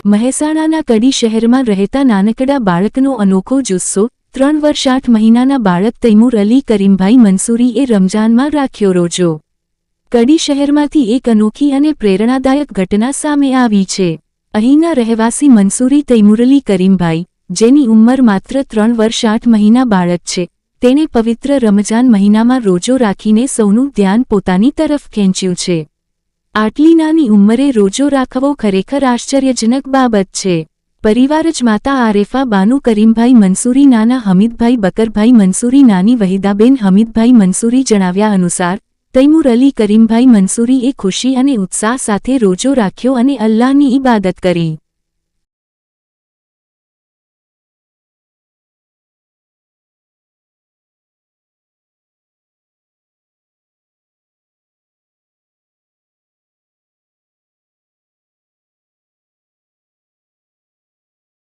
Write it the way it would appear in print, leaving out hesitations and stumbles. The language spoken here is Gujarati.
મહેસાણાના કડી શહેરમાં રહેતા નાનકડા બાળકનો અનોખો જુસ્સો 3 વર્ષ 8 મહિનાના બાળક તૈમૂર અલી કરીમભાઈ મંસૂરીએ રમજાનમાં રાખ્યો રોજો। કડી શહેરમાંથી એક અનોખી અને પ્રેરણાદાયક ઘટના સામે આવી છે। અહીંના રહેવાસી મંસૂરી તૈમૂર અલી કરીમભાઈ, જેની ઉંમર માત્ર 3 વર્ષ 8 મહિના બાળક છે, તેણે પવિત્ર રમજાન મહિનામાં રોજો રાખીને સૌનું ધ્યાન પોતાની તરફ ખેંચ્યું છે। આટલી નાની ઉંમરે રોજો રાખવો ખરેખર આશ્ચર્યજનક બાબત છે। પરિવાર જ માતા આરેફા બાનુ કરીમભાઈ મંસૂરી, નાના હમીદભાઈ બકરભાઈ મંસૂરી, નાની વહીદાબેન હમીદભાઈ મંસૂરી જણાવ્યા અનુસાર તૈમૂર અલી કરીમભાઈ મંસૂરીએ ખુશી અને ઉત્સાહ સાથે રોજો રાખ્યો અને અલ્લાહની ઇબાદત કરી।